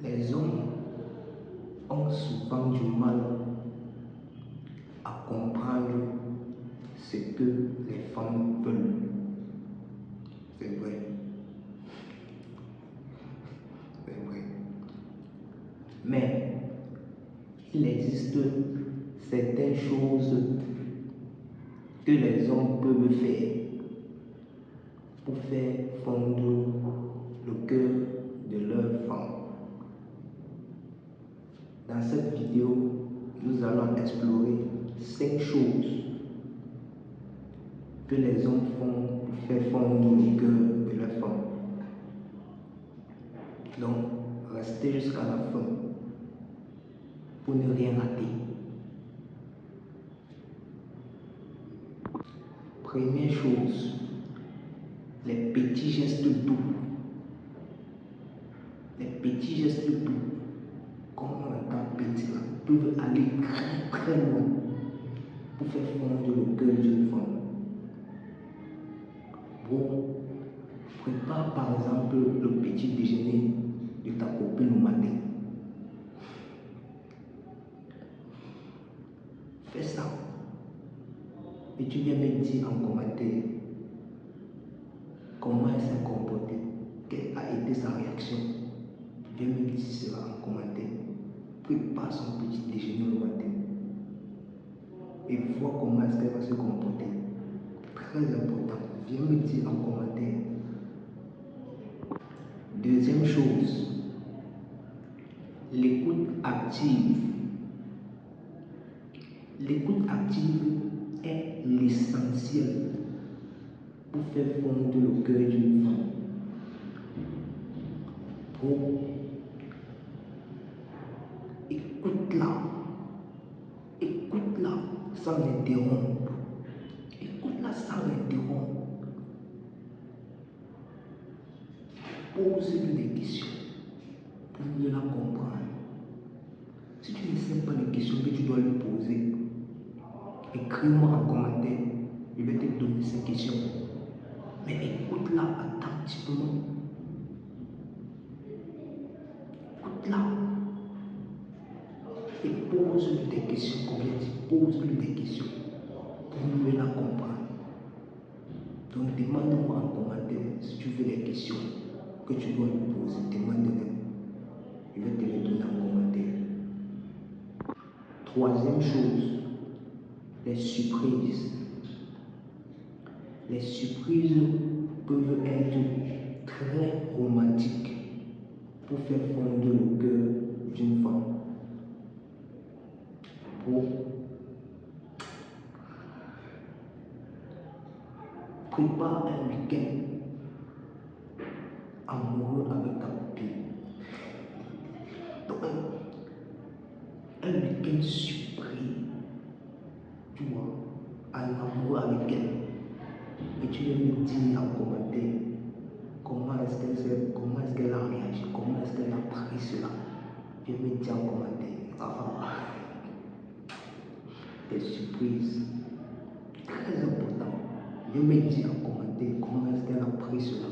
Les hommes ont souvent du mal à comprendre ce que les femmes veulent. C'est vrai. C'est vrai. Mais il existe certaines choses que les hommes peuvent faire pour faire fondre le cœur de leur femme. Dans cette vidéo, nous allons explorer 5 choses que les hommes font pour faire fondre le cœur de leur femme. Donc, restez jusqu'à la fin pour ne rien rater. Première chose, les petits gestes doux. Les petits gestes doux, comme on entend petit là, peuvent aller très très loin pour faire fondre le cœur d'une femme. Bon, prépare par exemple le petit déjeuner de ta copine au matin. Fais ça. Et tu viens me dire en commentaire comment elle s'est comportée, quelle a été sa réaction. Viens me dire cela en commentaire. Prépare son petit déjeuner le matin et vois comment est-ce qu'elle va se comporter. Très important. Viens me dire en commentaire. Deuxième chose, l'écoute active. L'écoute active est l'essentiel pour faire fondre le cœur d'une femme. Écoute-la sans l'interrompre. Écoute-la sans l'interrompre. Pose-lui des questions pour mieux la comprendre. Si tu ne sais pas les questions que tu dois lui poser, écris-moi en commentaire. Je vais te donner ces questions. Mais écoute-la attentivement. Écoute-la. Et pose-lui des questions, comme j'ai dit, pose-lui des questions pour mieux la comprendre. Donc demande-moi en commentaire si tu veux les questions que tu dois lui poser, demande-les. Je vais te les donner en commentaire. Troisième chose, les surprises. Les surprises peuvent être très romantiques pour faire fondre le cœur d'une femme. Prépare un week-end amoureux avec ta copine. Donc, un week-end surpris, tu vois, en amoureux avec elle. Et tu viens me dire en commentaire comment est-ce qu'elle a réagi, comment est-ce qu'elle a pris cela. Viens me dire en commentaire. Des surprises très importantes. Viens me dire en commentaire comment est-ce qu'elle a pris cela.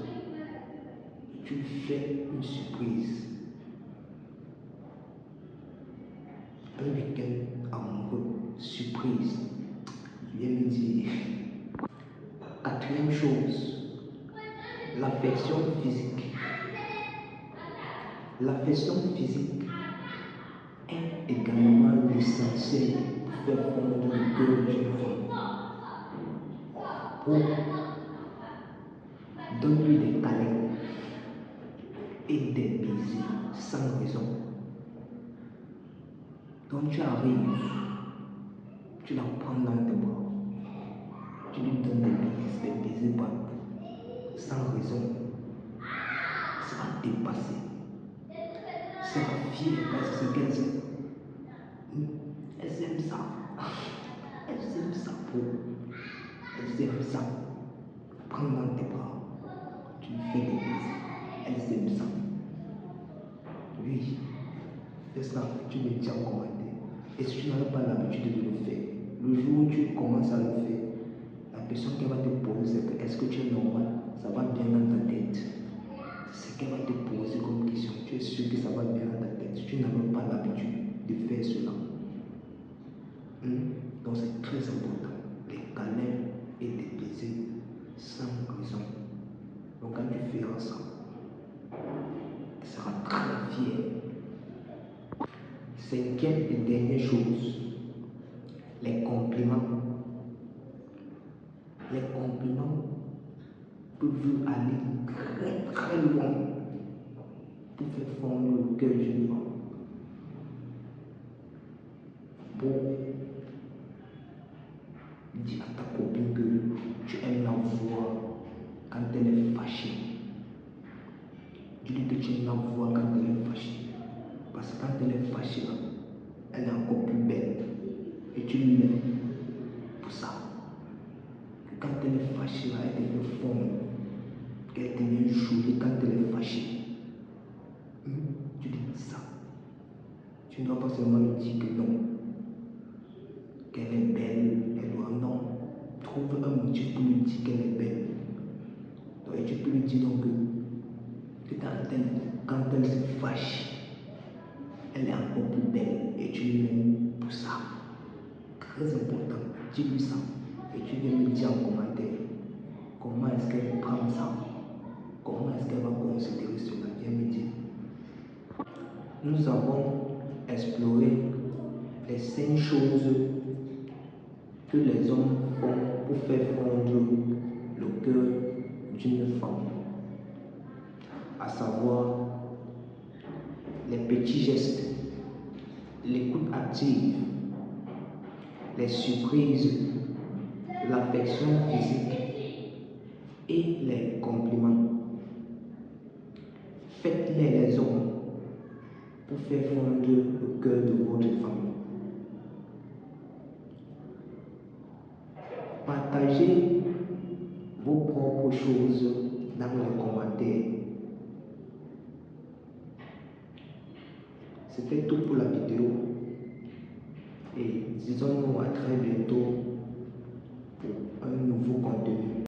Tu fais une surprise. Un week-end amoureux, surprise. Viens me dire. Quatrième chose, l'affection physique. L'affection physique est également l'essentiel pour faire fondre le cœur d'une femme. Donne-lui des câlins et des baisers sans raison. Quand tu arrives, tu la prends dans tes bras, tu lui donnes des baisers sans raison. Ça va dépasser. Ça va fier parce que c'est qu'elle aime. Elles aiment ça. Elles aiment ça pour. Elles aiment ça. Prends dans tes bras. Tu lui fais des baisers. Elles aiment ça. Oui. Fais ça. Tu me dis en commentaire. Et si tu n'as pas l'habitude de le faire, le jour où tu commences à le faire, la question qu'elle va te poser, c'est que est-ce que tu es normal? Ça va bien dans ta tête. C'est ce qu'elle va te poser comme question. Tu es sûr que ça va bien dans ta tête? tu n'avais pas l'habitude de faire cela. Donc c'est très important. Les câlins et des baisers sans raison. Donc quand tu feras ça, tu seras très fier. Cinquième et dernière chose, les compliments. Les compliments peuvent aller très très loin pour faire fondre le cœur d'une femme. Pour dire à ta copine que tu aimes la voir quand elle est fâchée. Dis-lui que tu aimes la voir quand elle est fâchée. Parce que quand elle est fâchée, là, elle est encore plus belle. Et tu l'aimes pour ça. Quand elle est fâchée, là, elle te fait fondre. Qu'elle devient jolie quand elle est fâchée. Tu dis ça. Tu ne dois pas seulement lui dire que non. Qu'elle est belle, elle doit non. Trouve un motif pour lui dire qu'elle est belle. Donc, et tu peux lui dire donc que quand elle se fâche, elle est encore plus belle et tu l'aimes pour ça. Très important. Dis-lui ça. Et tu viens me dire en commentaire comment est-ce qu'elle prend ça. Comment est-ce qu'elle va considérer cela. Viens me dire. Nous avons exploré les 5 choses que les hommes font pour faire fondre le cœur d'une femme, à savoir les petits gestes, l'écoute active, les surprises, l'affection physique et les compliments. Faites-les les hommes pour faire fondre le cœur de votre femme. Partagez vos propres choses dans les commentaires. C'était tout pour la vidéo et disons-nous à très bientôt